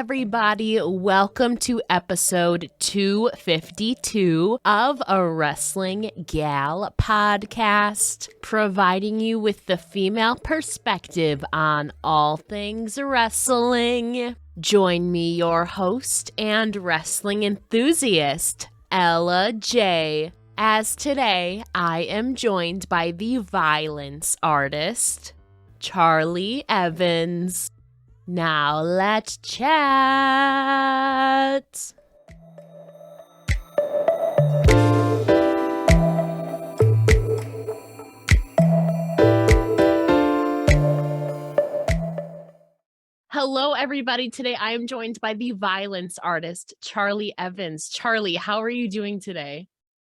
everybody. Welcome to episode 252 of a Wrestling Gal podcast, providing you with the female perspective on all things wrestling. Join me, your host and wrestling enthusiast, Ella J. As today, I am joined by the violence artist, Charli Evans. Now let's chat. Hello, everybody. Today I am joined by the violence artist, Charli Evans. Charli, how are you doing today?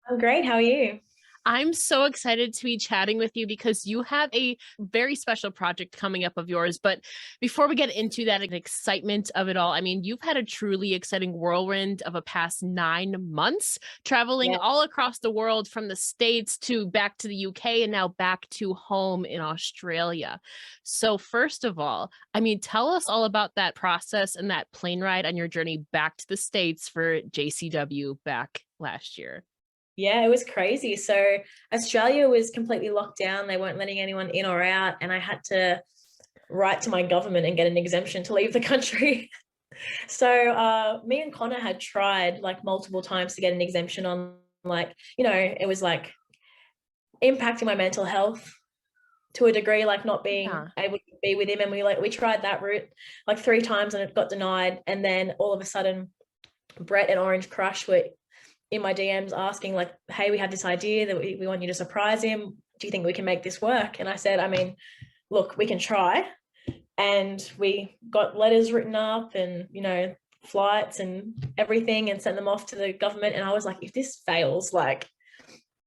I'm great. How are you? I'm so excited to be chatting with you because you have a very special project coming up of yours. But before we get into that excitement of it all, I mean, you've had a truly exciting whirlwind of a past 9 months, traveling all across the world from the States to back to the UK and now back to home in Australia. So first of all, I mean, tell us all about that process and that plane ride on your journey back to the States for JCW back last year. Yeah, it was crazy. So Australia was completely locked down. They weren't letting anyone in or out. And I had to write to my government and get an exemption to leave the country. So me and Connor had tried like multiple times to get an exemption on it was like impacting my mental health to a degree, like not being able to be with him. And we tried that route like 3 times and it got denied. And then all of a sudden, Brett and Orange Crush were in my DMs asking like, hey, we have this idea that we want you to surprise him. Do you think we can make this work? And I said, I mean, look, we can try. And we got letters written up and, flights and everything and sent them off to the government. And I was like, if this fails, like,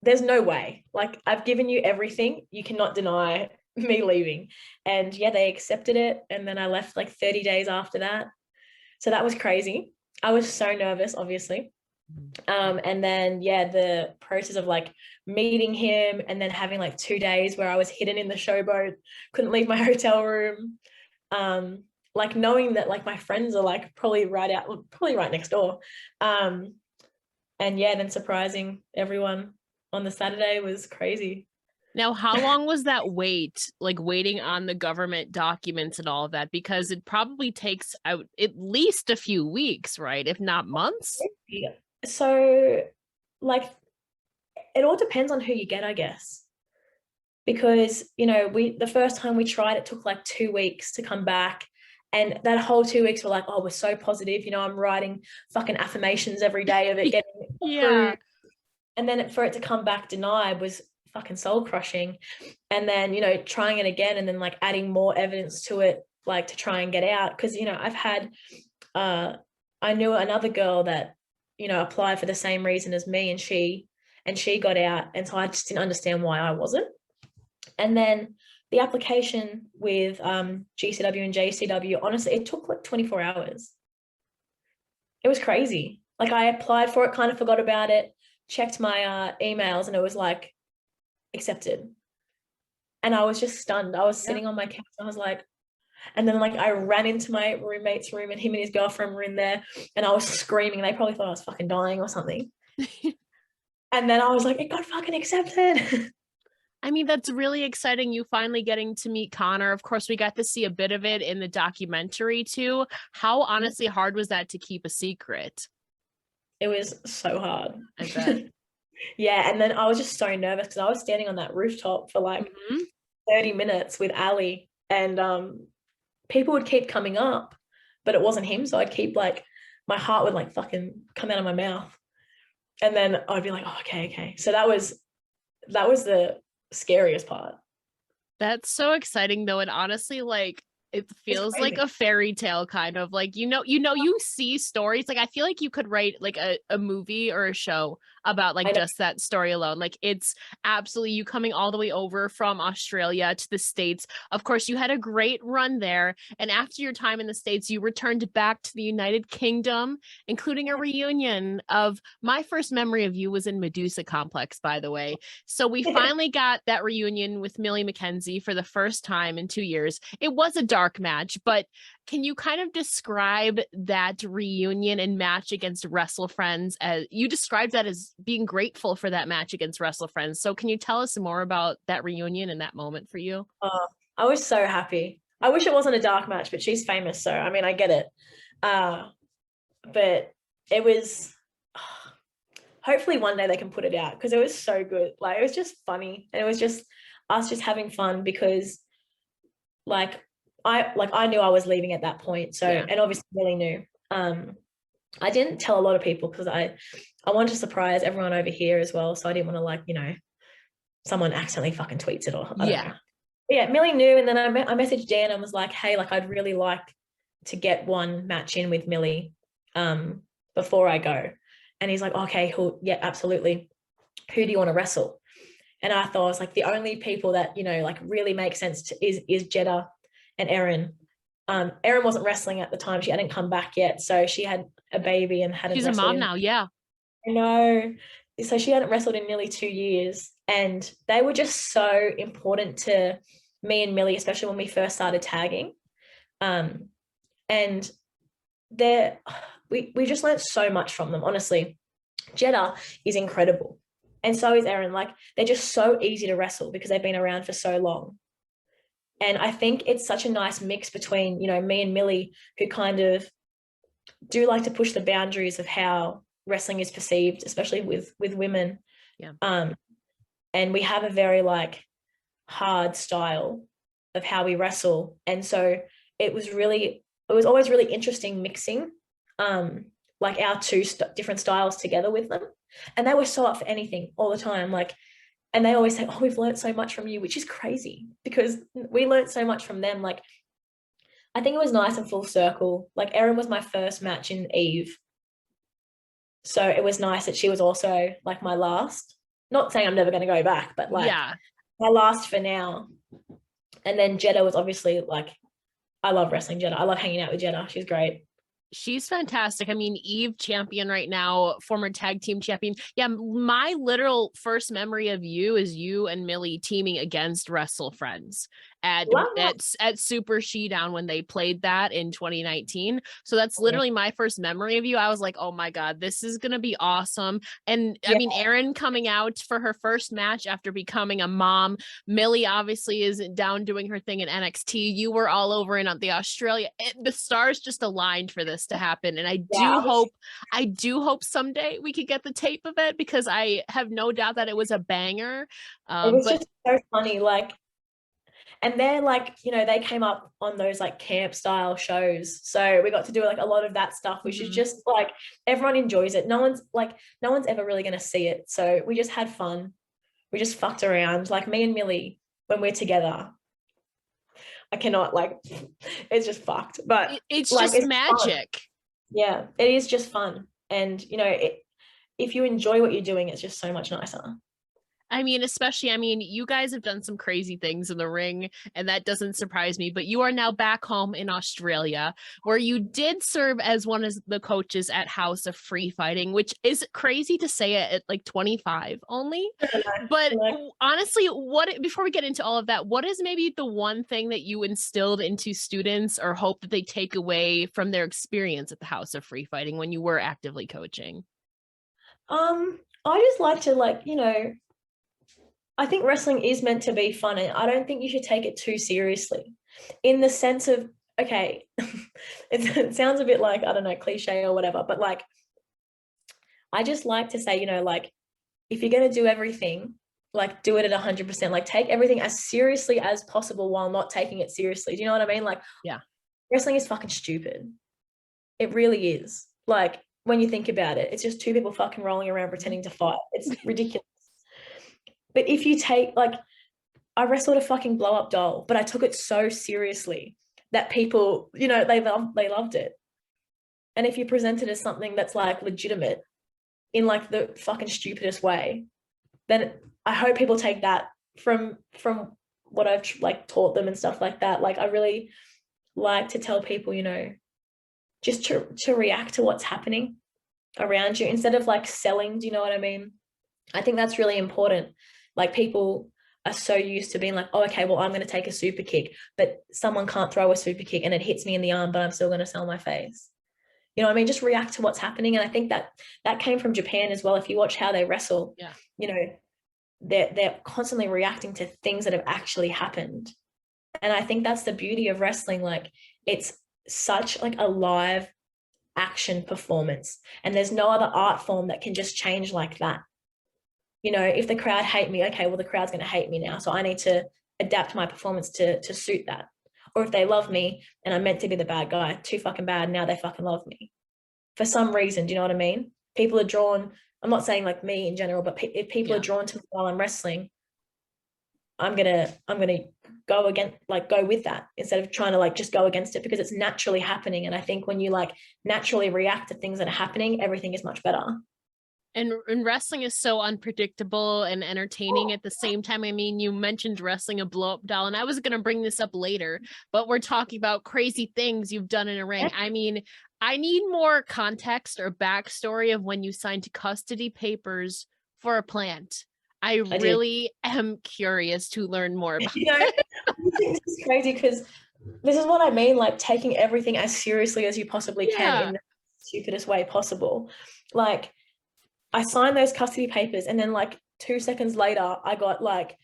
there's no way. Like, I've given you everything. You cannot deny me leaving. And yeah, they accepted it. And then I left like 30 days after that. So that was crazy. I was so nervous, obviously. And then the process of like meeting him and then having like 2 days where I was hidden in the showboat, couldn't leave my hotel room, like knowing that like my friends are like probably right next door, and then surprising everyone on the Saturday was crazy. Now, how long was that wait, like waiting on the government documents and all of that? Because it probably takes out at least a few weeks, right? If not months. So like it all depends on who you get, I guess, because the first time we tried it took like 2 weeks to come back, and that whole 2 weeks we're like, oh, we're so positive, I'm writing fucking affirmations every day of it getting approved. And then for it to come back denied was fucking soul crushing. And then trying it again and then like adding more evidence to it, like to try and get out, because I've had I knew another girl that applied for the same reason as me, and she got out. And so I just didn't understand why I wasn't. And then the application with GCW and JCW, honestly, it took like 24 hours. It was crazy. Like I applied for it, kind of forgot about it, checked my emails, and it was like accepted. And I was just stunned. I was sitting on my couch. I was like, and then like I ran into my roommate's room and him and his girlfriend were in there and I was screaming. They probably thought I was fucking dying or something. And then I was like, it got fucking accepted. I mean, that's really exciting. You finally getting to meet Connor. Of course, we got to see a bit of it in the documentary too. How honestly hard was that to keep a secret? It was so hard. I bet. Yeah. And then I was just so nervous because I was standing on that rooftop for like 30 minutes with Ali, and people would keep coming up, but it wasn't him. So I'd keep like, my heart would like fucking come out of my mouth. And then I'd be like, oh, okay. So that was the scariest part. That's so exciting though. And honestly, like, it feels like a fairy tale kind of like, you see stories. Like, I feel like you could write like a movie or a show about like just that story alone. Like, it's absolutely you coming all the way over from Australia to the States. Of course, you had a great run there. And after your time in the States, you returned back to the United Kingdom, including a reunion of my first memory of you was in Medusa Complex, by the way. So we finally got that reunion with Millie McKenzie for the first time in 2 years. It was a dark match, but Can you kind of describe that reunion and match against Wrestle Friends? As you described that as being grateful for that match against Wrestle Friends. So can you tell us more about that reunion and that moment for you? I was so happy. I wish it wasn't a dark match, but she's famous, so I mean, I get it. But it was. Hopefully one day they can put it out because it was so good. Like, it was just funny, and it was just us just having fun because, like, I knew I was leaving at that point. So, Yeah. and obviously really knew. I didn't tell a lot of people because I wanted to surprise everyone over here as well. So I didn't want to, like, someone accidentally fucking tweets it, or I don't know. But yeah, Millie knew, and then I messaged Dan and was like, hey, like, I'd really like to get one match in with Millie before I go. And he's like, okay, cool, yeah, absolutely. Who do you want to wrestle? And I thought, I was like, the only people that, like, really make sense is Jeddah and Erin. Erin wasn't wrestling at the time. She hadn't come back yet. So she had a baby and hadn't She's a mom now, yeah. I know. So she hadn't wrestled in nearly 2 years. And they were just so important to me and Millie, especially when we first started tagging. And we just learned so much from them, honestly. Jeddah is incredible. And so is Erin. Like, they're just so easy to wrestle because they've been around for so long. And I think it's such a nice mix between, me and Millie, who kind of do like to push the boundaries of how wrestling is perceived, especially with women. Yeah. And we have a very, like, hard style of how we wrestle. And so it was always really interesting mixing like our two different styles together with them. And they were so up for anything all the time. Like, and they always say, oh, we've learned so much from you, which is crazy because we learned so much from them. Like, I think it was nice and full circle. Like, Erin was my first match in Eve. So it was nice that she was also, like, my last. Not saying I'm never going to go back, but, like, my last for now. And then Jeddah was obviously, like, I love wrestling Jeddah. I love hanging out with Jeddah. She's great. She's fantastic. I mean, Eve champion right now, former tag team champion. Yeah, my literal first memory of you is you and Millie teaming against Wrestle Friends at Super She-Down when they played that in 2019. So that's literally my first memory of you. I was like, oh my God, this is going to be awesome. And I mean, Erin coming out for her first match after becoming a mom. Millie obviously is down doing her thing in NXT. You were all over in the Australia. The stars just aligned for this to happen. And I do hope someday we could get the tape of it because I have no doubt that it was a banger. It was just so funny. Like, and they're like, they came up on those, like, camp style shows. So we got to do, like, a lot of that stuff, which is just, like, everyone enjoys it. No one's ever really going to see it. So we just had fun. We just fucked around. Like, me and Millie, when we're together, I cannot, like, it's just fucked. But it's like, just magic. Fun. Yeah, it is just fun. And, if you enjoy what you're doing, it's just so much nicer. I mean, especially, you guys have done some crazy things in the ring, and that doesn't surprise me, but you are now back home in Australia, where you did serve as one of the coaches at House of Free Fighting, which is crazy to say it at, like, 25 only. But honestly, before we get into all of that, what is maybe the one thing that you instilled into students or hope that they take away from their experience at the House of Free Fighting when you were actively coaching? I just like to, I think wrestling is meant to be fun, and I don't think you should take it too seriously in the sense of, okay, it sounds a bit like, I don't know, cliche or whatever, but, like, I just like to say, like, if you're going to do everything, like, do it at 100%, like, take everything as seriously as possible while not taking it seriously. Do you know what I mean? Like, yeah, wrestling is fucking stupid. It really is. Like, when you think about it, it's just two people fucking rolling around pretending to fight. It's ridiculous. But if you take, like, I wrestled a fucking blow up doll, but I took it so seriously that people, they loved it. And if you present it as something that's, like, legitimate in, like, the fucking stupidest way, then I hope people take that from what I've, like, taught them and stuff like that. Like, I really like to tell people, just to react to what's happening around you instead of, like, selling. Do you know what I mean? I think that's really important. Like, people are so used to being like, oh, okay, well, I'm going to take a super kick, but someone can't throw a super kick and it hits me in the arm, but I'm still going to sell my face. You know what I mean? Just react to what's happening. And I think that came from Japan as well. If you watch how they wrestle, you know, they're constantly reacting to things that have actually happened. And I think that's the beauty of wrestling. Like, it's such like a live action performance, and there's no other art form that can just change like that. You know, if the crowd hate me, okay, well, the crowd's going to hate me now, so I need to adapt my performance to suit that. Or if they love me and I'm meant to be the bad guy, too fucking bad, now they fucking love me for some reason. Do you know what I mean? People are drawn, I'm not saying like me in general, but if people are drawn to me while I'm wrestling, I'm gonna go against, like, go with that instead of trying to like just go against it, because it's naturally happening. And I think when you like naturally react to things that are happening, everything is much better. And wrestling is so unpredictable and entertaining at the same time. I mean, you mentioned wrestling a blow-up doll, and I was going to bring this up later, but we're talking about crazy things you've done in a ring. I mean, I need more context or backstory of when you signed custody papers for a plant. I really am curious to learn more about it. This is crazy, because this is what I mean, like taking everything as seriously as you possibly can in the stupidest way possible. Like, I signed those custody papers, and then like 2 seconds later, I got like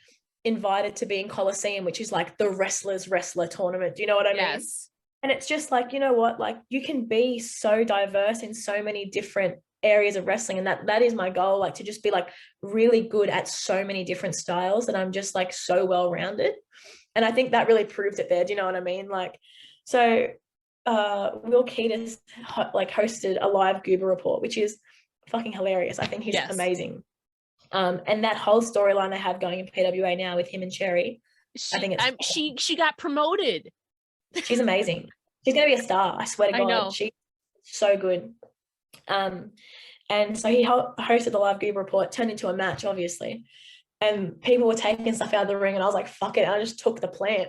invited to be in Coliseum, which is like the wrestler tournament. Do you know what I mean? Yes. And it's just like, you know what, like you can be so diverse in so many different areas of wrestling. And that is my goal, like to just be like really good at so many different styles, that I'm just like so well-rounded. And I think that really proved it there. Do you know what I mean? Like, so Will Keatis like hosted a live Goober report, which is fucking hilarious. I think he's amazing. And that whole storyline they have going in PWA now with him and Cherry, I think it's she got promoted. She's amazing. She's gonna be a star. I swear to God, she's so good. And so he hosted the live Goober report, turned into a match, obviously, and people were taking stuff out of the ring, and I was like, fuck it. And I just took the plant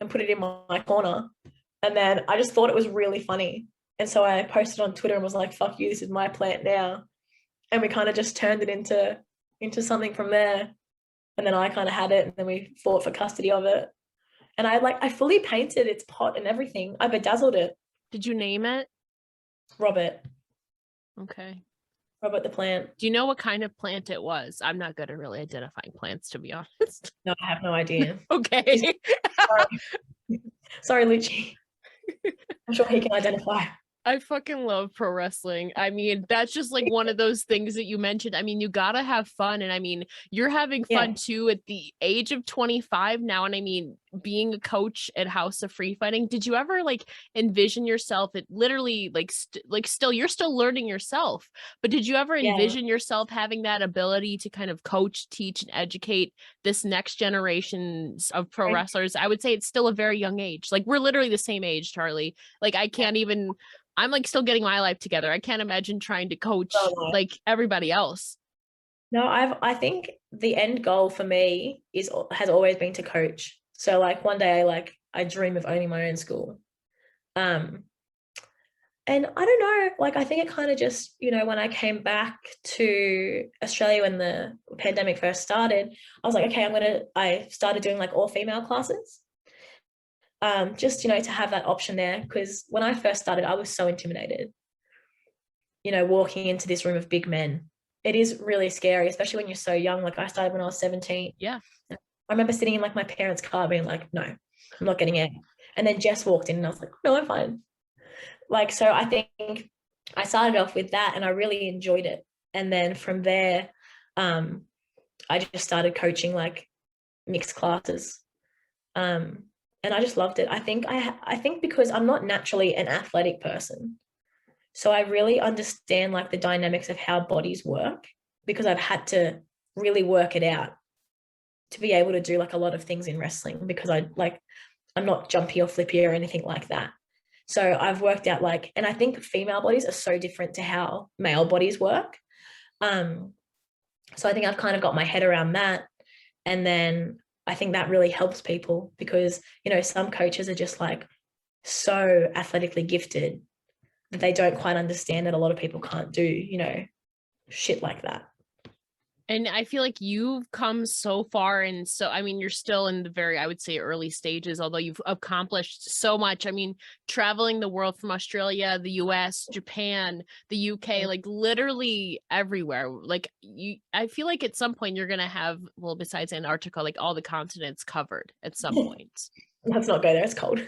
and put it in my corner, and then I just thought it was really funny. And so I posted on Twitter and was like, fuck you, this is my plant now. And we kind of just turned it into something from there. And then I kind of had it, and then we fought for custody of it. And I fully painted its pot and everything. I bedazzled it. Did you name it? Robert. Okay. Robert the plant. Do you know what kind of plant it was? I'm not good at really identifying plants, to be honest. No, I have no idea. Okay. Sorry, Lucci. I'm sure he can identify. I fucking love pro wrestling. I mean, that's just like one of those things that you mentioned. I mean, you gotta have fun. And I mean, you're having fun too at the age of 25 now. And I mean, being a coach at House of Free Fighting, did you ever like envision yourself at literally like still you're still learning yourself, but did you ever envision yourself having that ability to kind of coach, teach, and educate this next generations of pro wrestlers? I would say it's still a very young age. Like, we're literally the same age, Charli. Like, I'm like still getting my life together. I can't imagine trying to coach like everybody else. No, I think the end goal for me has always been to coach. So like one day I dream of owning my own school. And I don't know, like I think it kind of just, you know, when I came back to Australia when the pandemic first started, I was like, okay, I started doing like all female classes. Just, you know, to have that option there, because when I first started, I was so intimidated, you know, walking into this room of big men. It is really scary, especially when you're so young. Like, I started when I was 17. Yeah. I remember sitting in like my parents' car being like, no, I'm not getting in. And then Jess walked in and I was like, no, I'm fine. Like, so I think I started off with that and I really enjoyed it. And then from there, I just started coaching like mixed classes. And I just loved it. I think because I'm not naturally an athletic person, so I really understand like the dynamics of how bodies work, because I've had to really work it out to be able to do like a lot of things in wrestling, because I'm not jumpy or flippy or anything like that. So I've worked out like, and I think female bodies are so different to how male bodies work. So I think I've kind of got my head around that. And then I think that really helps people, because, you know, some coaches are just like so athletically gifted that they don't quite understand that a lot of people can't do, you know, shit like that. And I feel like you've come so far, and so I mean, you're still in the very, I would say, early stages, although you've accomplished so much. I mean, traveling the world from Australia, the US, Japan, the UK, like literally everywhere. Like you, I feel like at some point you're gonna have, well, besides Antarctica, like all the continents covered at some point. Let's not go there, it's cold.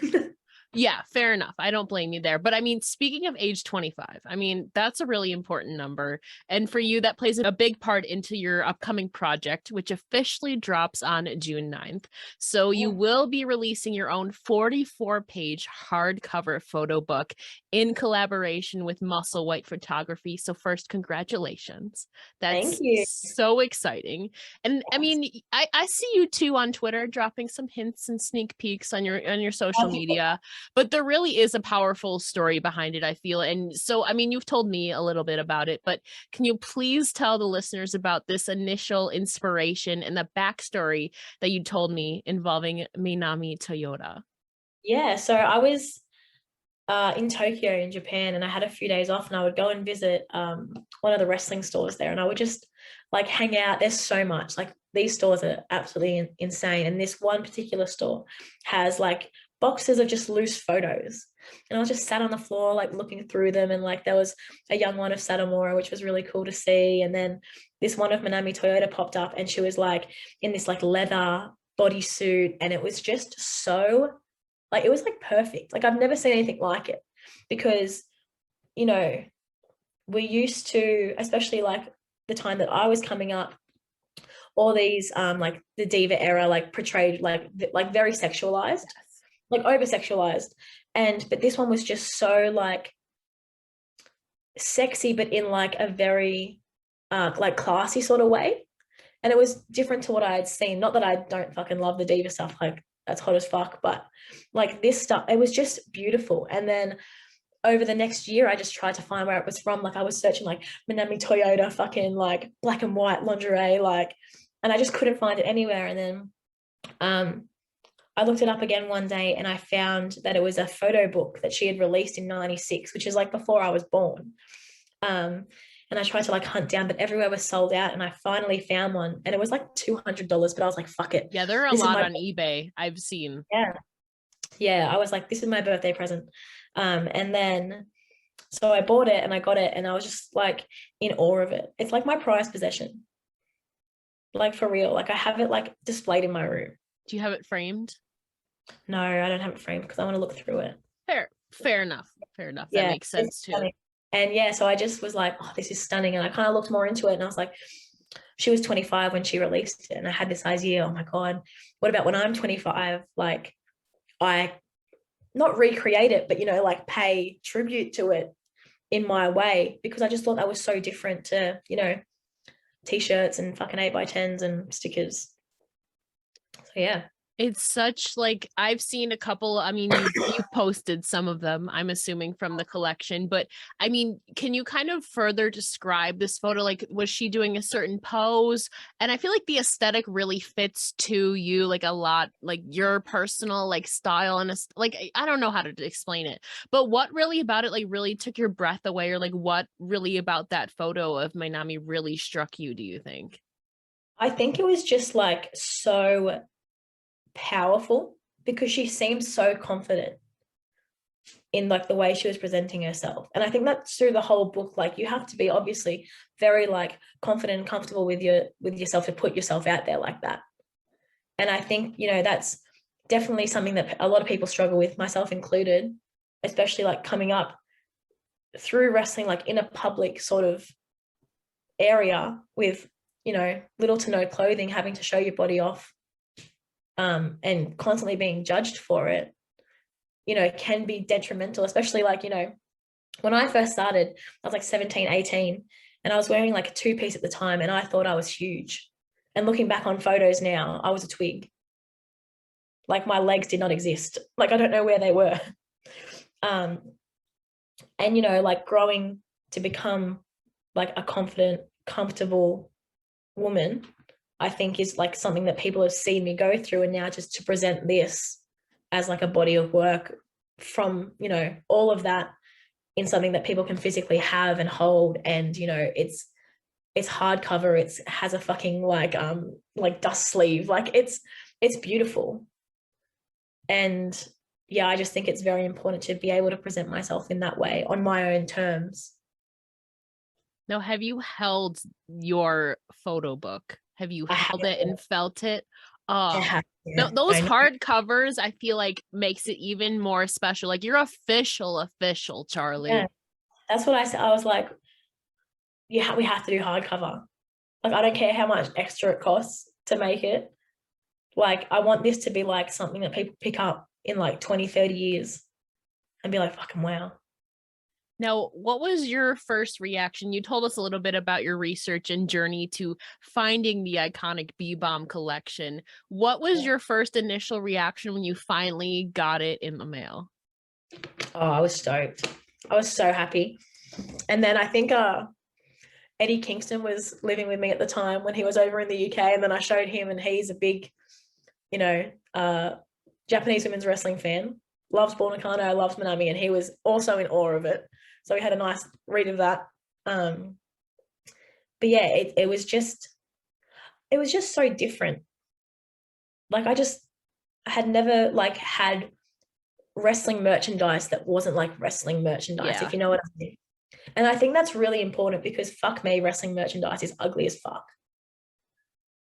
Yeah, fair enough. I don't blame you there. But I mean, speaking of age 25, I mean, that's a really important number. And for you, that plays a big part into your upcoming project, which officially drops on June 9th. So you will be releasing your own 44-page hardcover photo book in collaboration with Muscle White Photography. So first, congratulations. Thank That's you. so exciting. And I mean, I see you too on Twitter dropping some hints and sneak peeks on your social media, but there really is a powerful story behind it, I feel. And so, I mean, you've told me a little bit about it, but can you please tell the listeners about this initial inspiration and the backstory that you told me involving Manami Toyota? Yeah, so I was in Tokyo in Japan, and I had a few days off, and I would go and visit one of the wrestling stores there, and I would just like hang out. There's so much, like these stores are absolutely insane, and this one particular store has like boxes of just loose photos, and I was just sat on the floor like looking through them, and like there was a young one of Satomura, which was really cool to see, and then this one of Manami Toyota popped up, and she was like in this like leather bodysuit, and it was just so like, it was like perfect. Like I've never seen anything like it, because, you know, we used to, especially like the time that I was coming up, all these like the diva era, like portrayed like very sexualized, like over sexualized. But this one was just so like sexy, but in like a very like classy sort of way. And it was different to what I had seen. Not that I don't fucking love the diva stuff, like that's hot as fuck, but like this stuff, it was just beautiful. And then over the next year, I just tried to find where it was from. Like I was searching like Manami Toyota fucking like black and white lingerie, like, and I just couldn't find it anywhere. And then I looked it up again one day, and I found that it was a photo book that she had released in 96, which is like before I was born. And I tried to like hunt down, but everywhere was sold out. And I finally found one, and it was like $200, but I was like, fuck it. Yeah, there are a lot on eBay I've seen. Yeah. Yeah. I was like, this is my birthday present. And then, so I bought it and I got it, and I was just like in awe of it. It's like my prized possession. Like for real. Like I have it like displayed in my room. Do you have it framed? No, I don't have it framed because I want to look through it. Fair enough. Fair enough. That Yeah, makes sense too. Stunning. And yeah, so I just was like, oh, this is stunning. And I kind of looked more into it, and I was like, she was 25 when she released it. And I had this idea, oh my God, what about when I'm 25? Like I not recreate it, but, you know, like pay tribute to it in my way, because I just thought that was so different to, you know, t-shirts and fucking 8x10s and stickers. So yeah. It's such like I've seen a couple. I mean, you've posted some of them, I'm assuming from the collection, but I mean, can you kind of further describe this photo? Like, was she doing a certain pose? And I feel like the aesthetic really fits to you like a lot, like your personal like style and like I don't know how to explain it, but what really about it like really took your breath away, or like what really about that photo of Manami really struck you, do you think? I think it was just like so powerful, because she seemed so confident in like the way she was presenting herself. And I think that's through the whole book. Like you have to be obviously very like confident and comfortable with yourself to put yourself out there like that. And I think, you know, that's definitely something that a lot of people struggle with, myself included, especially like coming up through wrestling, like in a public sort of area with, you know, little to no clothing, having to show your body off, and constantly being judged for it, you know, can be detrimental, especially like, you know, when I first started, I was like 17, 18, and I was wearing like a two-piece at the time, and I thought I was huge. And looking back on photos now, I was a twig. Like my legs did not exist. Like I don't know where they were. And, you know, like growing to become like a confident, comfortable woman, I think is like something that people have seen me go through. And now just to present this as like a body of work from, you know, all of that in something that people can physically have and hold. And, you know, it's It's hardcover. It has a fucking like dust sleeve. Like it's beautiful. And yeah, I just think it's very important to be able to present myself in that way on my own terms. Now, have you held your photo book? Have you I held it have, and felt it? I Oh, have, yeah, those I know. hard covers, I feel like makes it even more special. Like you're official, Yeah, Charli. that's what I said. I was like, yeah, we have to do hardcover. Like, I don't care how much extra it costs to make it. Like, I want this to be like something that people pick up in like 20, 30 years and be like, fucking wow. Now, what was your first reaction? You told us a little bit about your research and journey to finding the iconic B-Bomb collection. What was your first initial reaction when you finally got it in the mail? Oh, I was stoked. I was so happy. And then I think Eddie Kingston was living with me at the time when he was over in the UK. And then I showed him, and he's a big, you know, Japanese women's wrestling fan, loves Bull Nakano, loves Manami, and he was also in awe of it. So we had a nice read of that. But yeah, it was just so different. Like I had never like had wrestling merchandise that wasn't like wrestling merchandise, Yeah. if you know what I mean. And I think that's really important because fuck me, wrestling merchandise is ugly as fuck.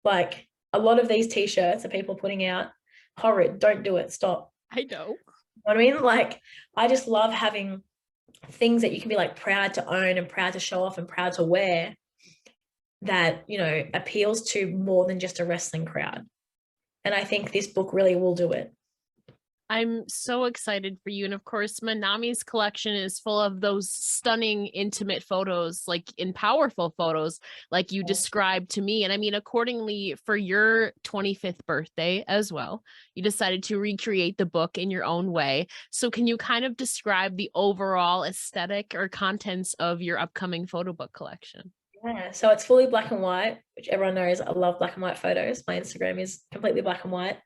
Like a lot of these t-shirts that people are putting out, horrid, don't do it, stop. I know. You know what I mean? Like I just love having things that you can be like proud to own and proud to show off and proud to wear that, you know, appeals to more than just a wrestling crowd. And I think this book really will do it. I'm so excited for you. And of course, Manami's collection is full of those stunning, intimate photos, like in powerful photos, like you described to me. And I mean, accordingly, for your 25th birthday as well, you decided to recreate the book in your own way. So, can you kind of describe the overall aesthetic or contents of your upcoming photo book collection? Yeah, so it's fully black and white, which everyone knows I love black and white photos. My Instagram is completely black and white.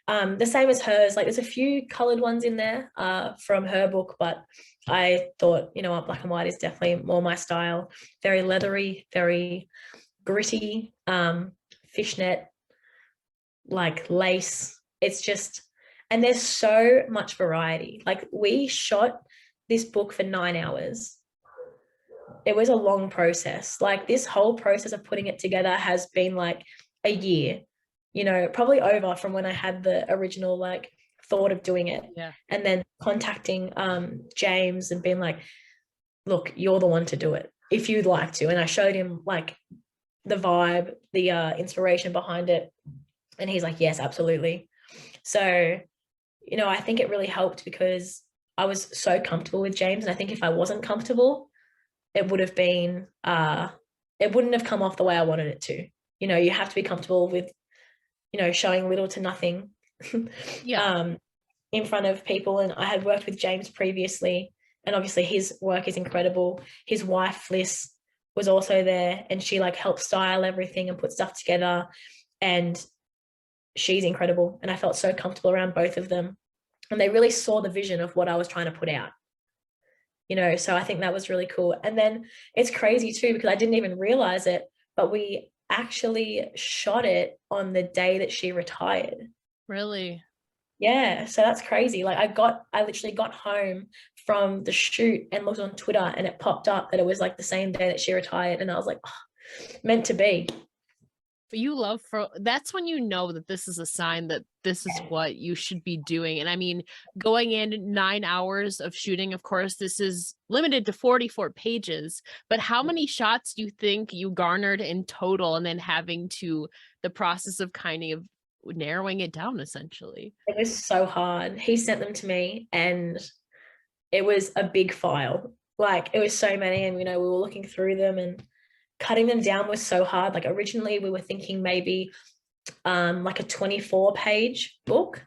The same as hers. Like there's a few colored ones in there from her book, but I thought, you know what, black and white is definitely more my style. Very leathery, very gritty, fishnet, like lace. It's just, and there's so much variety. Like we shot this book for 9 hours. It was a long process. Like this whole process of putting it together has been like a year, you know, probably over from when I had the original like thought of doing it. Yeah. And then contacting James and being like, look, you're the one to do it if you'd like to. And I showed him like the vibe, the inspiration behind it. And he's like, yes, absolutely. So, you know, I think it really helped because I was so comfortable with James. And I think if I wasn't comfortable, it would have been it wouldn't have come off the way I wanted it to. You know, you have to be comfortable with, you know, showing little to nothing Yeah. in front of people. And I had worked with James previously, and obviously his work is incredible. His wife Fliss was also there, and she like helped style everything and put stuff together, and she's incredible. And I felt so comfortable around both of them, and they really saw the vision of what I was trying to put out, you know. So I think that was really cool. And then it's crazy too because I didn't even realize it, but we actually shot it on the day that she retired. Really? Yeah, so that's crazy. Like I literally got home from the shoot and looked on Twitter and it popped up that it was like the same day that she retired, and I was like, oh, meant to be. But you love that's when you know that this is a sign that this is what you should be doing. And I mean, going in 9 hours of shooting, of course, this is limited to 44 pages, but how many shots do you think you garnered in total? And then having to the process of kind of narrowing it down essentially. It was so hard. He sent them to me and it was a big file. Like it was so many, and you know, we were looking through them and cutting them down was so hard. Like originally we were thinking maybe like a 24-page book,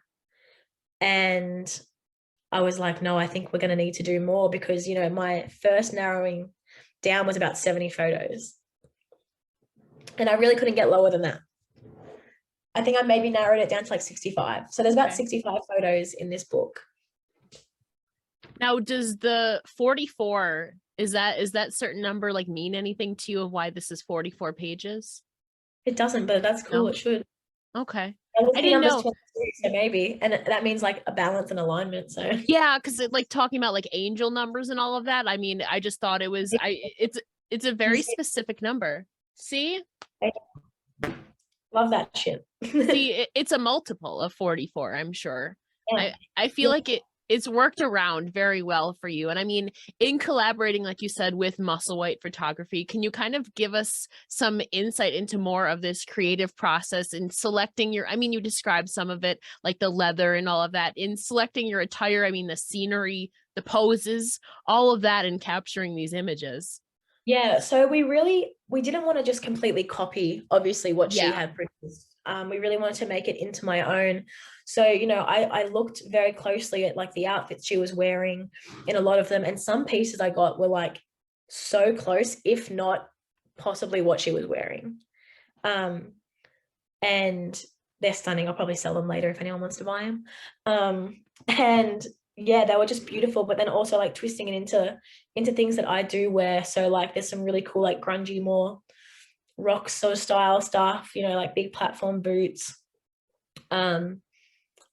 and I was like, no, I think we're going to need to do more because, you know, my first narrowing down was about 70 photos, and I really couldn't get lower than that. I think I maybe narrowed it down to like 65. So there's about 65 photos in this book. Now, does the 44 Is that certain number like mean anything to you of why this is 44 pages? It doesn't, but that's cool. No. It should. Okay. I LSD didn't number's know. 22, so maybe. And that means like a balance and alignment. So Yeah, because it like talking about like angel numbers and all of that. I mean, I just thought it was it's a very specific number. See? love that shit. See, it's a multiple of 44, I'm sure. Yeah. I feel like it's worked around very well for you. And I mean, in collaborating, like you said, with Musselwhite Photography, can you kind of give us some insight into more of this creative process in selecting your, I mean, you described some of it, like the leather and all of that, in selecting your attire, I mean, the scenery, the poses, all of that in capturing these images? Yeah, so we didn't want to just completely copy, obviously, what she Yeah. had produced. We really wanted to make it into my own. So, you know, I looked very closely at like the outfits she was wearing in a lot of them, and some pieces I got were like so close, if not possibly what she was wearing. And they're stunning. I'll probably sell them later if anyone wants to buy them. And yeah, they were just beautiful, but then also like twisting it into things that I do wear. So like there's some really cool like grungy, more rock sort of style stuff, you know, like big platform boots.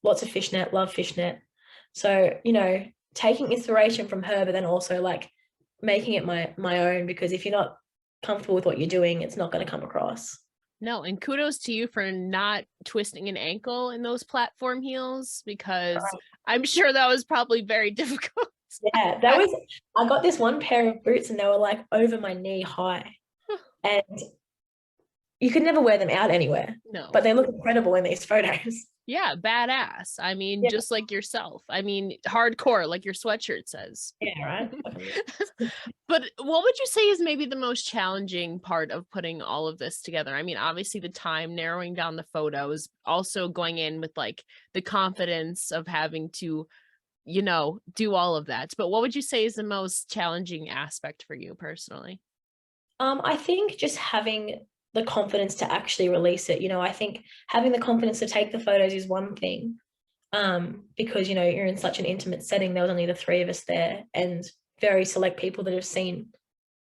Lots of fishnet, love fishnet. So, you know, taking inspiration from her, but then also like making it my own, because if you're not comfortable with what you're doing, it's not going to come across. No, and kudos to you for not twisting an ankle in those platform heels, because I'm sure that was probably very difficult. Yeah, I got this one pair of boots and they were like over my knee high, and you could never wear them out anywhere, No. but they look incredible in these photos. Yeah, badass. I mean, Yeah. just like yourself. I mean, hardcore, like your sweatshirt says. Yeah, right. But what would you say is maybe the most challenging part of putting all of this together? I mean, obviously the time, narrowing down the photos, also going in with like the confidence of having to, you know, do all of that. But what would you say is the most challenging aspect for you personally? I think just having the confidence to actually release it. You know, I think having the confidence to take the photos is one thing, because, you know, you're in such an intimate setting. There was only the three of us there and very select people that have seen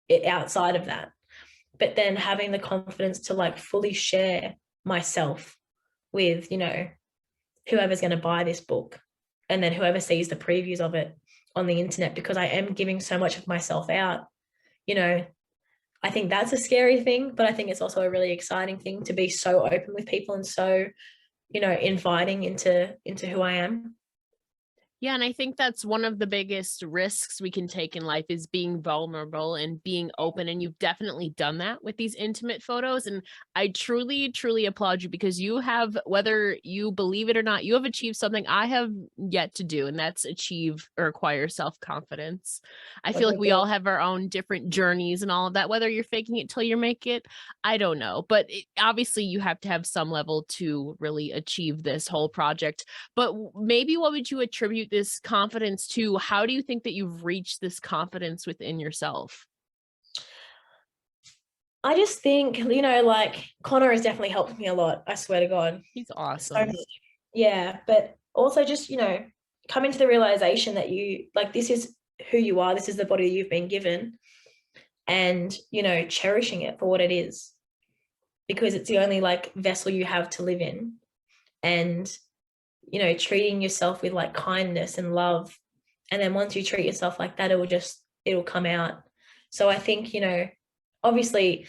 it outside of that. But then having the confidence to like fully share myself with, you know, whoever's going to buy this book, and then whoever sees the previews of it on the internet, because I am giving so much of myself out, you know. I think that's a scary thing, but I think it's also a really exciting thing to be so open with people and so, you know, inviting into who I am. Yeah, and I think that's one of the biggest risks we can take in life is being vulnerable and being open. And you've definitely done that with these intimate photos. And I truly, truly applaud you, because you have, whether you believe it or not, you have achieved something I have yet to do, and that's achieve or acquire self-confidence. I feel like we all have our own different journeys and all of that, whether you're faking it till you make it, I don't know. But obviously you have to have some level to really achieve this whole project. But maybe what would you attribute this confidence to? How do you think that you've reached this confidence within yourself? I just think, you know, like Connor has definitely helped me a lot. I swear to God. He's So awesome. much. Yeah. But also just, you know, coming to the realization that you like, this is who you are. This is the body you've been given, and, you know, cherishing it for what it is, because it's the only like vessel you have to live in. And, you know, treating yourself with like kindness and love. And then once you treat yourself like that, it'll come out. So I think, you know, obviously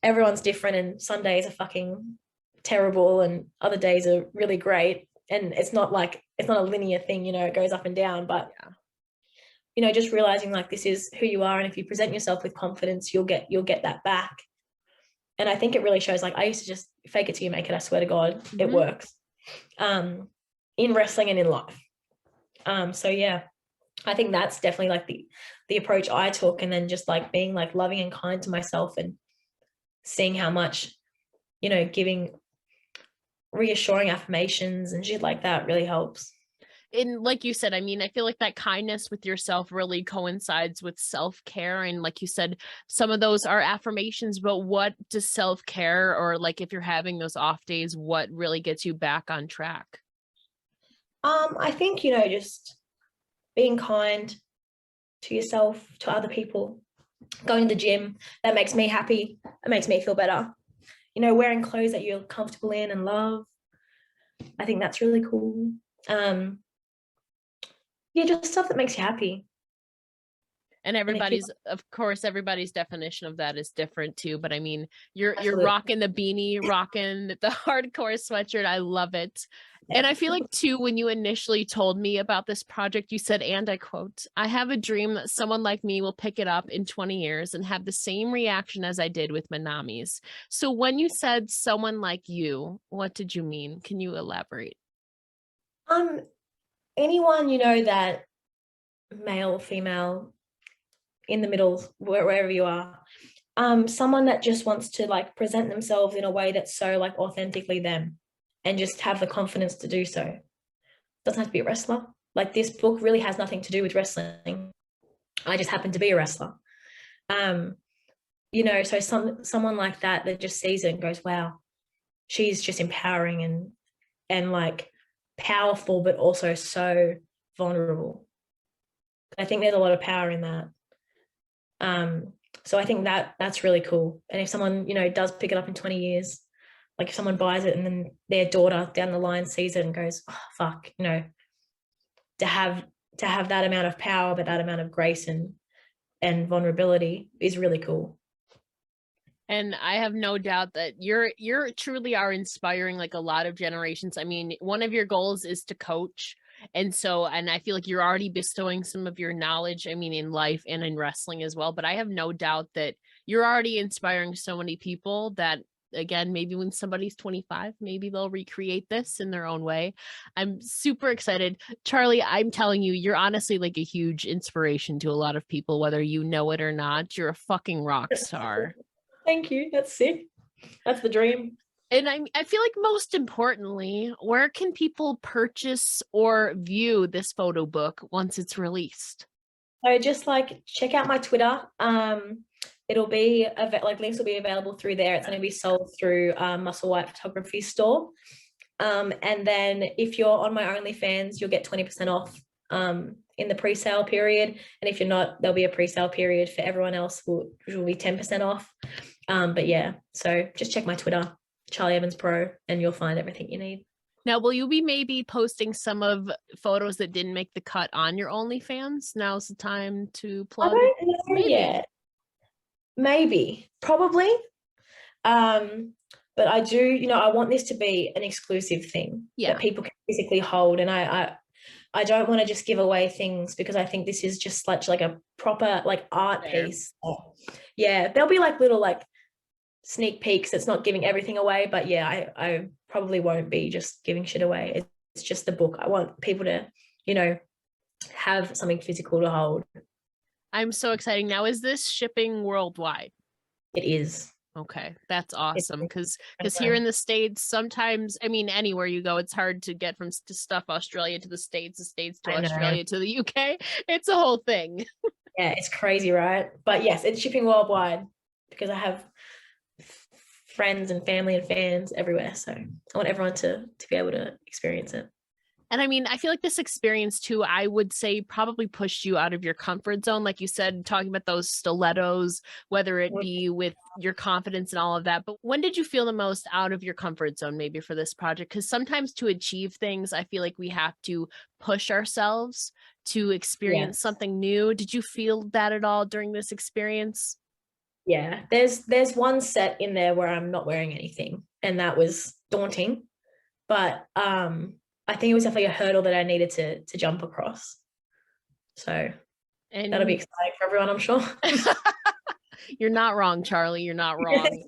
everyone's different, and some days are fucking terrible and other days are really great. And it's not a linear thing, you know, it goes up and down. But Yeah. you know, just realizing like this is who you are, and if you present yourself with confidence, you'll get that back. And I think it really shows. Like I used to just fake it till you make it. I swear to God, it works. In wrestling and in life. So yeah, I think that's definitely like the approach I took, and then just like being like loving and kind to myself, and seeing how much, you know, giving reassuring affirmations and shit like that really helps. And like you said, I mean, I feel like that kindness with yourself really coincides with self-care. And like you said, some of those are affirmations, but what does self-care, or like if you're having those off days, what really gets you back on track? I think, you know, just being kind to yourself, to other people, Going to the gym, that makes me happy. It makes me feel better. You know, wearing clothes that you're comfortable in and love. I think that's really cool. Yeah, just stuff that makes you happy. And everybody's, of course, everybody's definition of that is different too. But I mean, you're Absolutely. rocking the beanie, rocking the hardcore sweatshirt. I love it. And I feel like too, when you initially told me about this project, you said, and I quote, "I have a dream that someone like me will pick it up in 20 years and have the same reaction as I did with Manami's." So when you said someone like you, what did you mean? Can you elaborate? Anyone, you know, that male, female, in the middle, wherever you are, someone that just wants to like present themselves in a way that's so like authentically them and just have the confidence to do so. Doesn't have to be a wrestler. Like, this book really has nothing to do with wrestling. I just happen to be a wrestler. You know, so someone like that just sees it and goes, wow, she's just empowering and like powerful, but also so vulnerable. I think there's a lot of power in that. So I think that's really cool. And if someone, you know, does pick it up in 20 years, like if someone buys it and then their daughter down the line sees it and goes, oh, fuck, you know, to have that amount of power, but that amount of grace and vulnerability is really cool. And I have no doubt that you're truly are inspiring like a lot of generations. I mean, one of your goals is to coach. And so, and I feel like you're already bestowing some of your knowledge, I mean, in life and in wrestling as well. But I have no doubt that you're already inspiring so many people that, again, maybe when somebody's 25, maybe they'll recreate this in their own way. I'm super excited. Charli, I'm telling you, you're honestly like a huge inspiration to a lot of people, whether you know it or not. You're a fucking rock star. Thank you. That's sick. That's the dream. And I feel like most importantly, where can people purchase or view this photo book once it's released? So just like check out my Twitter. It'll be like links will be available through there. It's going to be sold through Muscle White Photography store. And then if you're on my OnlyFans, you'll get 20% off in the pre-sale period. And if you're not, there'll be a pre-sale period for everyone else, which will be 10% off. But yeah, so just check my Twitter, Charli Evans Pro, and you'll find everything you need. Now, will you be maybe posting some of photos that didn't make the cut on your OnlyFans? Now's the time to plug. I don't know maybe. yet. Maybe, probably. But I do, you know, I want this to be an exclusive thing that people can physically hold. And I don't want to just give away things, because I think this is just such like a proper like art piece. Yeah, there'll be like little like sneak peeks. It's not giving everything away, but yeah, I probably won't be just giving shit away. It's just the book. I want people to, you know, have something physical to hold. I'm so excited. Now, is this shipping worldwide? It is. Okay, that's awesome. Because here in the States, sometimes, I mean, anywhere you go, it's hard to get from stuff Australia to the States to Australia to the UK. It's a whole thing. Yeah, it's crazy, right? But yes, it's shipping worldwide because I have friends and family and fans everywhere. So I want everyone to be able to experience it. And I mean, I feel like this experience too, I would say probably pushed you out of your comfort zone. Like you said, talking about those stilettos, whether it be with your confidence and all of that. But when did you feel the most out of your comfort zone, maybe for this project? Because sometimes to achieve things, I feel like we have to push ourselves to experience something new. Did you feel that at all during this experience? Yeah, there's one set in there where I'm not wearing anything, and that was daunting. But I think it was definitely a hurdle that I needed to jump across. So that'll be exciting for everyone, I'm sure. You're not wrong, Charli. You're not wrong.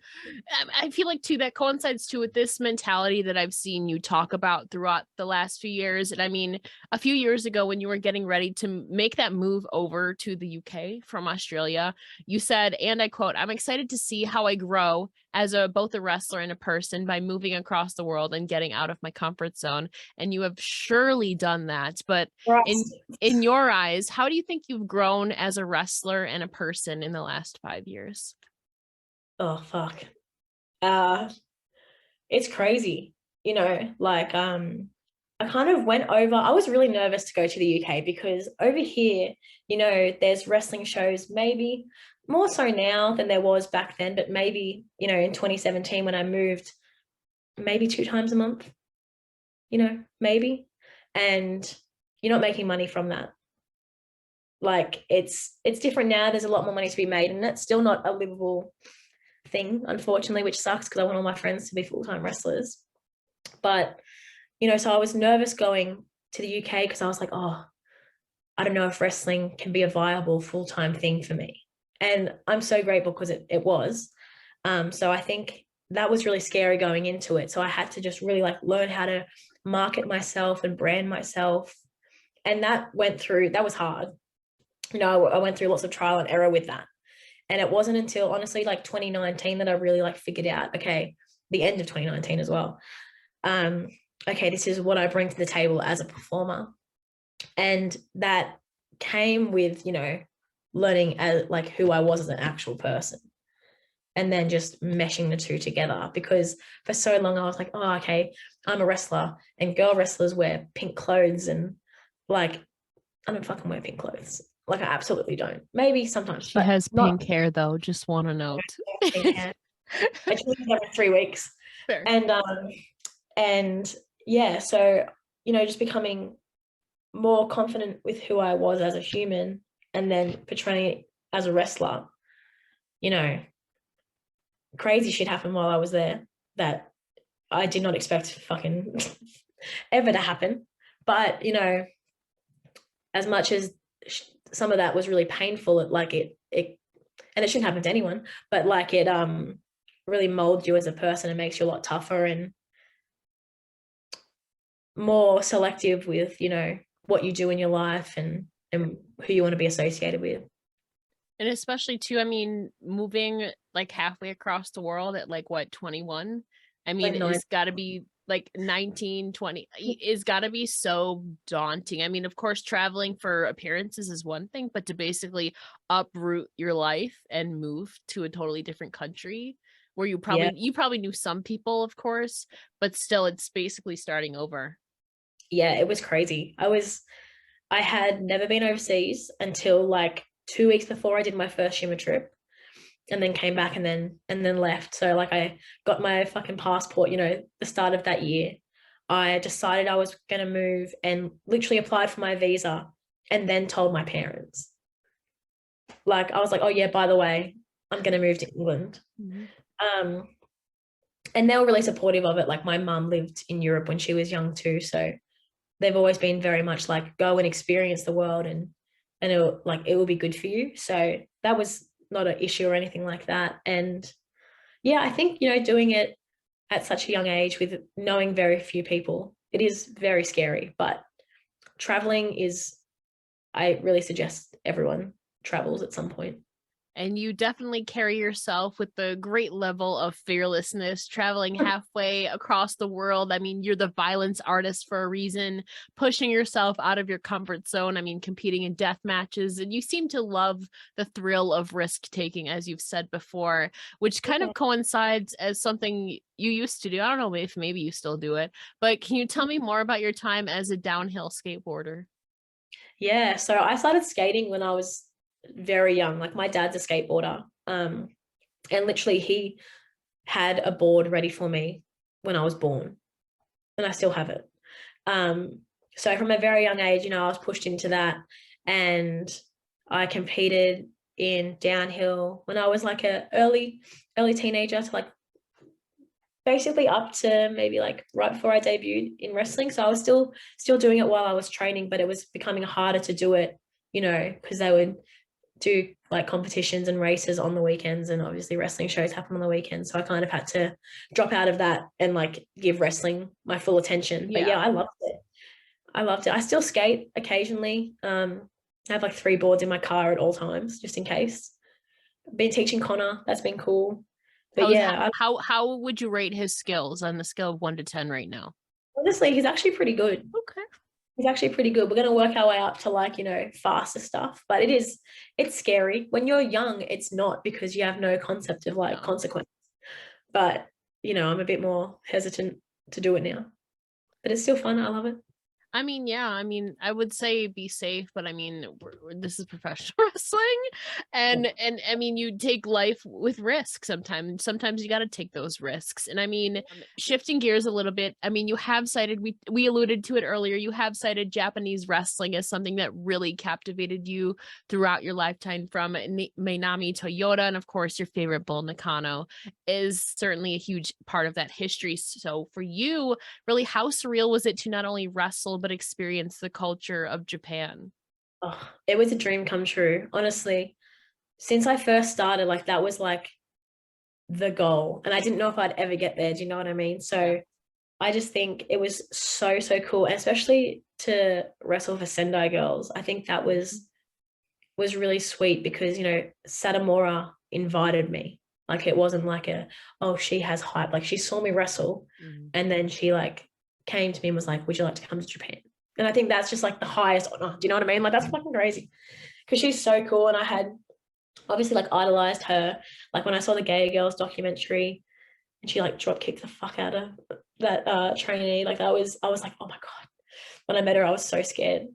I feel like too, that coincides too with this mentality that I've seen you talk about throughout the last few years. And I mean, a few years ago when you were getting ready to make that move over to the UK from Australia, you said, and I quote, "I'm excited to see how I grow as both a wrestler and a person by moving across the world and getting out of my comfort zone." And you have surely done that. But in your eyes, how do you think you've grown as a wrestler and a person in the last 5 years? Oh, fuck. It's crazy, you know, like, I I kind of went over, I was really nervous to go to the UK because over here, you know, there's wrestling shows, maybe more so now than there was back then, but maybe, you know, in 2017 when I moved, maybe 2 times a month, you know, maybe. And you're not making money from that. Like it's different now. There's a lot more money to be made, and that's still not a livable thing, unfortunately, which sucks because I want all my friends to be full-time wrestlers. But, you know, so I was nervous going to the UK because I was like, oh, I don't know if wrestling can be a viable full-time thing for me. And I'm so grateful because it was. So I think that was really scary going into it. So I had to just really like learn how to market myself and brand myself. And that was hard. You know, I went through lots of trial and error with that. And it wasn't until honestly like 2019 that I really like figured out, okay, the end of 2019 as well. Okay, this is what I bring to the table as a performer. And that came with, you know, learning as like who I was as an actual person. And then just meshing the two together, because for so long I was like, oh, okay, I'm a wrestler and girl wrestlers wear pink clothes, and like, I don't fucking wear pink clothes. Like I absolutely don't. Maybe sometimes. She has pink hair though, just want to note. I change every 3 weeks. Fair. And yeah, so, you know, just becoming more confident with who I was as a human and then portraying it as a wrestler, you know, crazy shit happened while I was there that I did not expect fucking ever to happen. But, you know, as much as some of that was really painful, and it shouldn't happen to anyone, but like it really molds you as a person and makes you a lot tougher and more selective with, you know, what you do in your life and who you want to be associated with. And especially too, I mean, moving like halfway across the world at like what, 21? I mean, it's got to be like 19, 20, it's got to be so daunting. I mean, of course, traveling for appearances is one thing, but to basically uproot your life and move to a totally different country where you probably knew some people, of course, but still it's basically starting over. Yeah, it was crazy. I had never been overseas until like 2 weeks before I did my first shimmer trip, and then came back and then left. So like I got my fucking passport, you know, the start of that year. I decided I was going to move and literally applied for my visa and then told my parents. Like I was like, oh yeah, by the way, I'm going to move to England. Mm-hmm. And they were really supportive of it. Like my mum lived in Europe when she was young too, so they've always been very much like, go and experience the world and it will be good for you. So that was not an issue or anything like that. And yeah, I think, you know, doing it at such a young age with knowing very few people, it is very scary, but traveling I really suggest everyone travels at some point. And you definitely carry yourself with the great level of fearlessness, traveling halfway across the world. I mean, you're the violence artist for a reason, pushing yourself out of your comfort zone. I mean, competing in death matches, and you seem to love the thrill of risk taking, as you've said before, which kind of coincides as something you used to do. I don't know if maybe you still do it, but can you tell me more about your time as a downhill skateboarder? Yeah, so I started skating when I was very young. Like my dad's a skateboarder, and literally he had a board ready for me when I was born, and I still have it. So from a very young age, you know, I was pushed into that, and I competed in downhill when I was like a early teenager to like basically up to maybe like right before I debuted in wrestling. So I was still doing it while I was training, but it was becoming harder to do it, you know, because they would do like competitions and races on the weekends, and obviously wrestling shows happen on the weekends. So I kind of had to drop out of that and like give wrestling my full attention. But yeah, I loved it. I still skate occasionally. I have like 3 boards in my car at all times, just in case. Been teaching Connor. That's been cool. But how would you rate his skills on the scale of 1 to 10 right now? Honestly, he's actually pretty good. Okay. He's actually pretty good. We're going to work our way up to like, you know, faster stuff, but it's scary. When you're young, it's not, because you have no concept of like consequence. But, you know, I'm a bit more hesitant to do it now, but it's still fun. I love it. I mean, yeah, I mean, I would say be safe, but I mean, this is professional wrestling, and I mean, you take life with risk sometimes. Sometimes you got to take those risks. And I mean, shifting gears a little bit, I mean, you have cited we alluded to it earlier. You have cited Japanese wrestling as something that really captivated you throughout your lifetime, from Manami Toyota, and of course, your favorite Bull Nakano is certainly a huge part of that history. So for you, really, how surreal was it to not only wrestle but experience the culture of Japan? Oh, it was a dream come true, honestly. Since I first started, like that was like the goal. And I didn't know if I'd ever get there. Do you know what I mean? So I just think it was so, so cool. And especially to wrestle for Sendai girls. I think that was really sweet because, you know, Satomura invited me. Like it wasn't like oh, she has hype. Like she saw me wrestle and then she like came to me and was like, would you like to come to Japan? And I think that's just like the highest honor. Do you know what I mean? Like that's fucking crazy because she's so cool. And I had obviously like idolized her. Like when I saw the Gay Girls documentary and she like drop kicked the fuck out of that trainee, like I was like, oh my God. When I met her, I was so scared.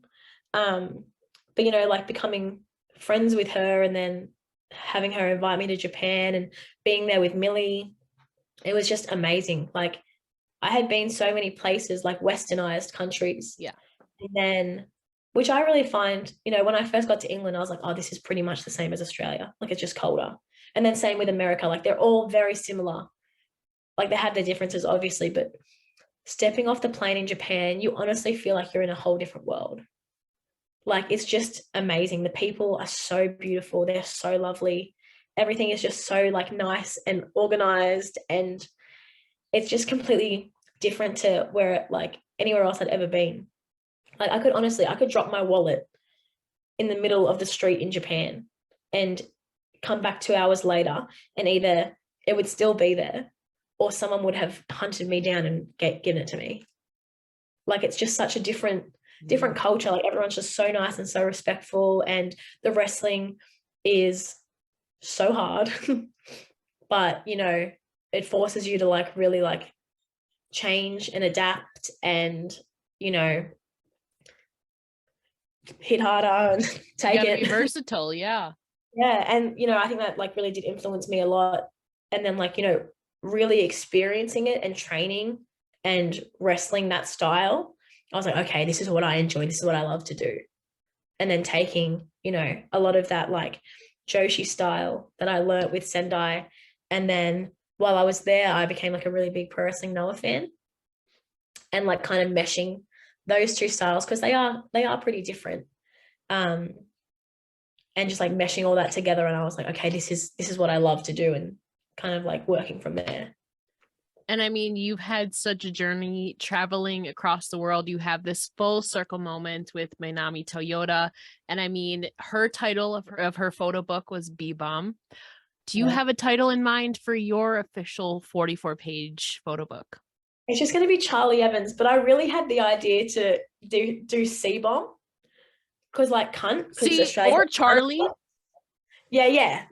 But you know, like becoming friends with her and then having her invite me to Japan and being there with Millie, it was just amazing. Like I had been so many places, like westernized countries. Yeah. And then, which I really find, you know, when I first got to England, I was like, oh, this is pretty much the same as Australia. Like it's just colder. And then same with America, like they're all very similar. Like they have their differences, obviously, but stepping off the plane in Japan, you honestly feel like you're in a whole different world. Like it's just amazing. The people are so beautiful. They're so lovely. Everything is just so like nice and organized, and it's just completely different to where like anywhere else I'd ever been. Like I could drop my wallet in the middle of the street in Japan and come back 2 hours later and either it would still be there or someone would have hunted me down and given it to me. Like it's just such a different culture. Like everyone's just so nice and so respectful, and the wrestling is so hard. But you know, it forces you to like really like change and adapt and, you know, hit harder and take Be it. versatile, yeah. Yeah. And you know, I think that like really did influence me a lot. And then like, you know, really experiencing it and training and wrestling that style, I was like, okay, this is what I enjoy. This is what I love to do. And then taking, you know, a lot of that like Joshi style that I learnt with Sendai. And then while I was there, I became like a really big Pro Wrestling Noah fan, and like kind of meshing those two styles because they are pretty different. And just like meshing all that together. And I was like, okay, this is what I love to do, and kind of like working from there. And I mean, you've had such a journey traveling across the world. You have this full circle moment with Manami Toyota. And I mean, her title of her photo book was B Bomb. Do you have a title in mind for your official 44-page photo book? It's just going to be Charli Evans, but I really had the idea to do C bomb because like cunt, because See, Australia or Charlie. Yeah.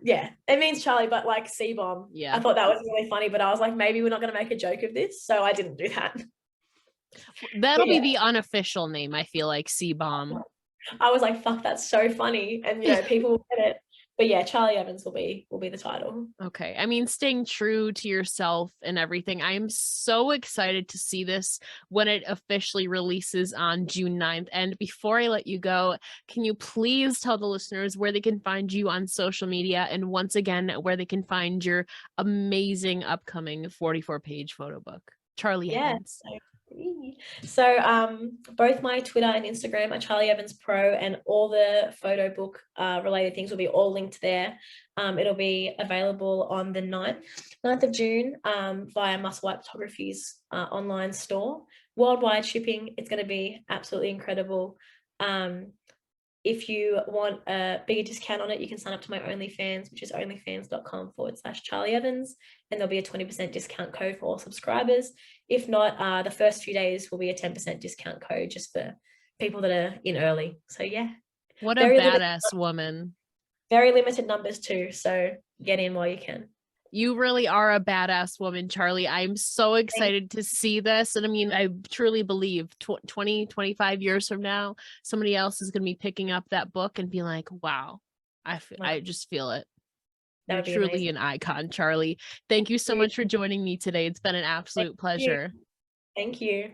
It means Charlie, but like C bomb. Yeah. I thought that was really funny, but I was like, maybe we're not going to make a joke of this, so I didn't do that. That'll be the unofficial name, I feel like, C Bomb. I was like, fuck, that's so funny, and you know, people will get it. But yeah, Charli Evans will be the title. Okay. I mean, staying true to yourself and everything. I am so excited to see this when it officially releases on June 9th. And before I let you go, can you please tell the listeners where they can find you on social media, and once again, where they can find your amazing upcoming 44-page photo book? Charli Evans. So both my Twitter and Instagram are Charli Evans Pro, and all the photo book related things will be all linked there. It'll be available on the 9th of June via Muscle White Photography's online store. Worldwide shipping. It's going to be absolutely incredible. If you want a bigger discount on it, you can sign up to my OnlyFans, which is onlyfans.com/Charli Evans, and there'll be a 20% discount code for all subscribers. If not, the first few days will be a 10% discount code just for people that are in early. So yeah. What a badass woman. Very limited numbers too, so get in while you can. You really are a badass woman, Charli. I'm so excited to see this. And I mean, I truly believe 20, 25 years from now, somebody else is going to be picking up that book and be like, wow, I just feel it. That You're would be truly amazing. an icon, Charli. Thank you so much for joining me today. It's been an Thank absolute you. pleasure. Thank you.